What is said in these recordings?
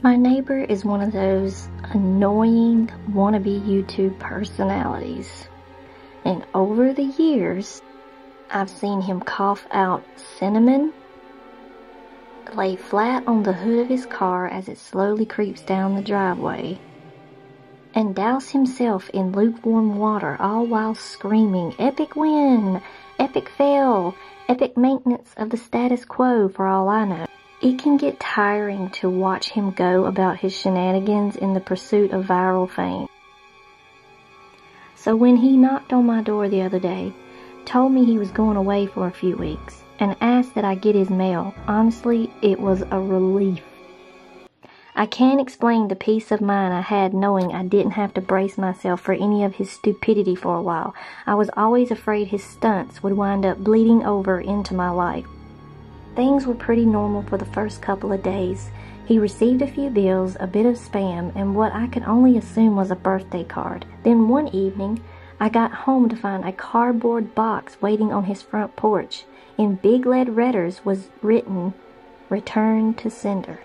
My neighbor is one of those annoying wannabe YouTube personalities. And over the years, I've seen him cough out cinnamon, lay flat on the hood of his car as it slowly creeps down the driveway, and douse himself in lukewarm water, all while screaming, "Epic win! Epic fail! Epic maintenance of the status quo," for all I know. It can get tiring to watch him go about his shenanigans in the pursuit of viral fame. So when he knocked on my door the other day, told me he was going away for a few weeks, and asked that I get his mail, honestly, it was a relief. I can't explain the peace of mind I had knowing I didn't have to brace myself for any of his stupidity for a while. I was always afraid his stunts would wind up bleeding over into my life. Things were pretty normal for the first couple of days. He received a few bills, a bit of spam, and what I could only assume was a birthday card. Then one evening, I got home to find a cardboard box waiting on his front porch. In big lead letters was written, "Return to sender."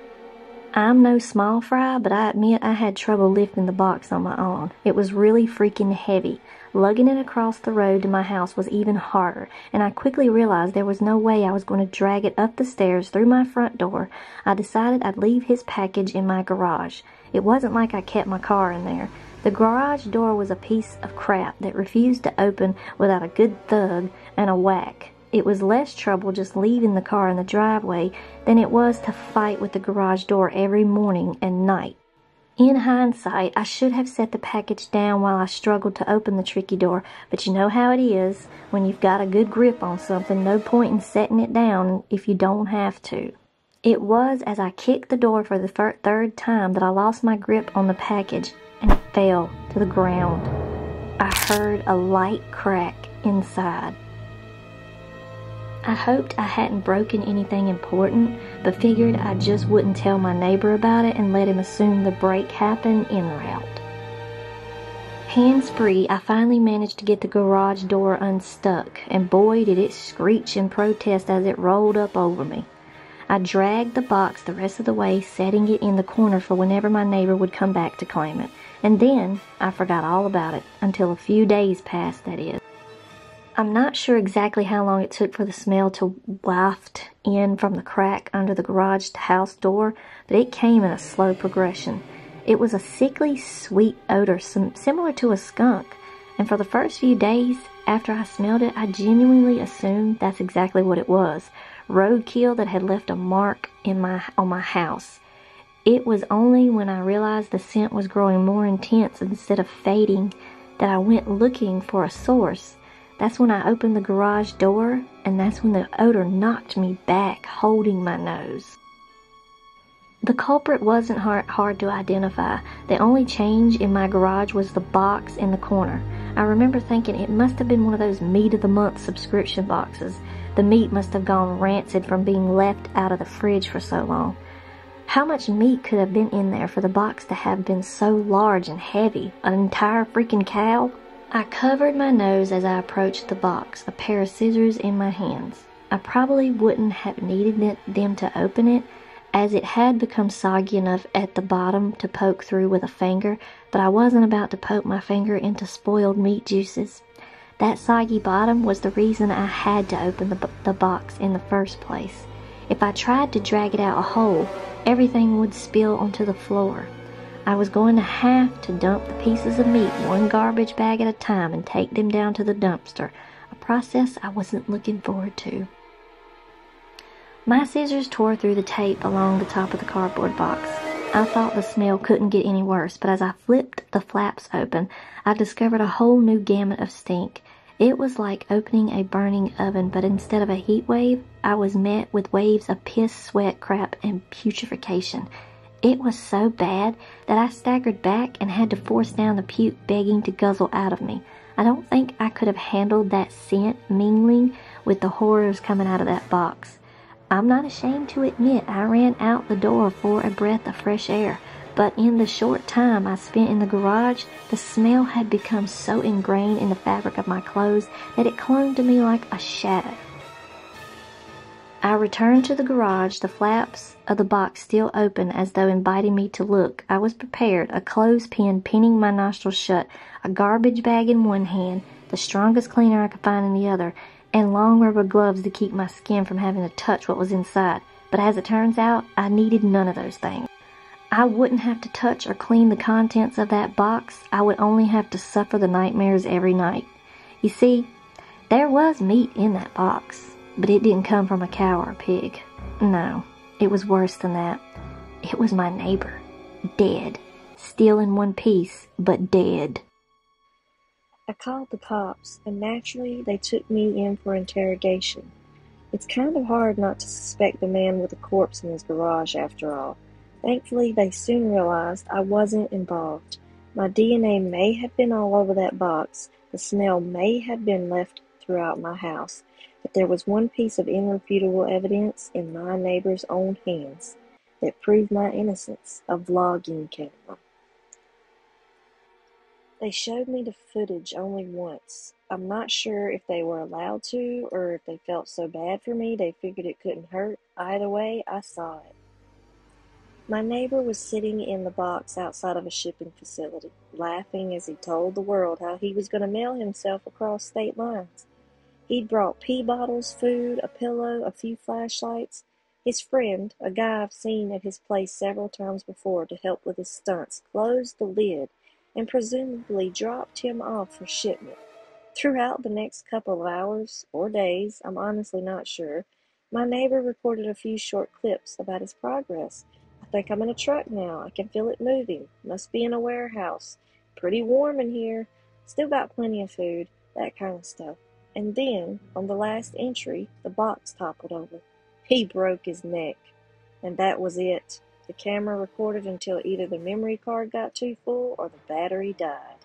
I'm no small fry, but I admit I had trouble lifting the box on my own. It was really freaking heavy. Lugging it across the road to my house was even harder, and I quickly realized there was no way I was going to drag it up the stairs through my front door. I decided I'd leave his package in my garage. It wasn't like I kept my car in there. The garage door was a piece of crap that refused to open without a good thug and a whack. It was less trouble just leaving the car in the driveway than it was to fight with the garage door every morning and night. In hindsight, I should have set the package down while I struggled to open the tricky door, but you know how it is. When you've got a good grip on something, no point in setting it down if you don't have to. It was as I kicked the door for the third time that I lost my grip on the package and it fell to the ground. I heard a light crack inside. I hoped I hadn't broken anything important, but figured I just wouldn't tell my neighbor about it and let him assume the break happened en route. Hands-free, I finally managed to get the garage door unstuck, and boy did it screech and protest as it rolled up over me. I dragged the box the rest of the way, setting it in the corner for whenever my neighbor would come back to claim it. And then I forgot all about it, until a few days passed, that is. I'm not sure exactly how long it took for the smell to waft in from the crack under the garage house door, but it came in a slow progression. It was a sickly, sweet odor similar to a skunk, and for the first few days after I smelled it, I genuinely assumed that's exactly what it was. Roadkill that had left a mark on my house. It was only when I realized the scent was growing more intense instead of fading that I went looking for a source. That's when I opened the garage door, and that's when the odor knocked me back, holding my nose. The culprit wasn't hard to identify. The only change in my garage was the box in the corner. I remember thinking it must have been one of those meat of the month subscription boxes. The meat must have gone rancid from being left out of the fridge for so long. How much meat could have been in there for the box to have been so large and heavy? An entire freaking cow? I covered my nose as I approached the box, a pair of scissors in my hands. I probably wouldn't have needed them to open it, as it had become soggy enough at the bottom to poke through with a finger, but I wasn't about to poke my finger into spoiled meat juices. That soggy bottom was the reason I had to open the box in the first place. If I tried to drag it out a hole, everything would spill onto the floor. I was going to have to dump the pieces of meat one garbage bag at a time and take them down to the dumpster, a process I wasn't looking forward to. My scissors tore through the tape along the top of the cardboard box. I thought the smell couldn't get any worse, but as I flipped the flaps open, I discovered a whole new gamut of stink. It was like opening a burning oven, but instead of a heat wave, I was met with waves of piss, sweat, crap, and putrefaction. It was so bad that I staggered back and had to force down the puke begging to guzzle out of me. I don't think I could have handled that scent mingling with the horrors coming out of that box. I'm not ashamed to admit I ran out the door for a breath of fresh air, but in the short time I spent in the garage, the smell had become so ingrained in the fabric of my clothes that it clung to me like a shadow. I returned to the garage, the flaps of the box still open as though inviting me to look. I was prepared, a clothespin pinning my nostrils shut, a garbage bag in one hand, the strongest cleaner I could find in the other, and long rubber gloves to keep my skin from having to touch what was inside. But as it turns out, I needed none of those things. I wouldn't have to touch or clean the contents of that box. I would only have to suffer the nightmares every night. You see, there was meat in that box. But it didn't come from a cow or a pig. No, it was worse than that. It was my neighbor. Dead. Still in one piece, but dead. I called the cops, and naturally they took me in for interrogation. It's kind of hard not to suspect the man with a corpse in his garage after all. Thankfully, they soon realized I wasn't involved. My DNA may have been all over that box. The smell may have been left throughout my house. But there was one piece of irrefutable evidence in my neighbor's own hands that proved my innocence, a vlogging camera. They showed me the footage only once. I'm not sure if they were allowed to or if they felt so bad for me they figured it couldn't hurt. Either way, I saw it. My neighbor was sitting in the box outside of a shipping facility, laughing as he told the world how he was going to mail himself across state lines. He'd brought pee bottles, food, a pillow, a few flashlights. His friend, a guy I've seen at his place several times before to help with his stunts, closed the lid and presumably dropped him off for shipment. Throughout the next couple of hours, or days, I'm honestly not sure, my neighbor recorded a few short clips about his progress. I think I'm in a truck now. I can feel it moving. Must be in a warehouse. Pretty warm in here. Still got plenty of food. That kind of stuff. And then, on the last entry, the box toppled over. He broke his neck. And that was it. The camera recorded until either the memory card got too full or the battery died.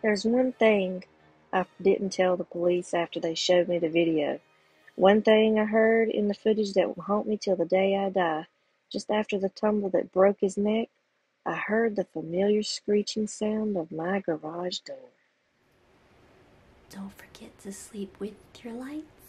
There's one thing I didn't tell the police after they showed me the video. One thing I heard in the footage that will haunt me till the day I die. Just after the tumble that broke his neck, I heard the familiar screeching sound of my garage door. Don't forget to sleep with your lights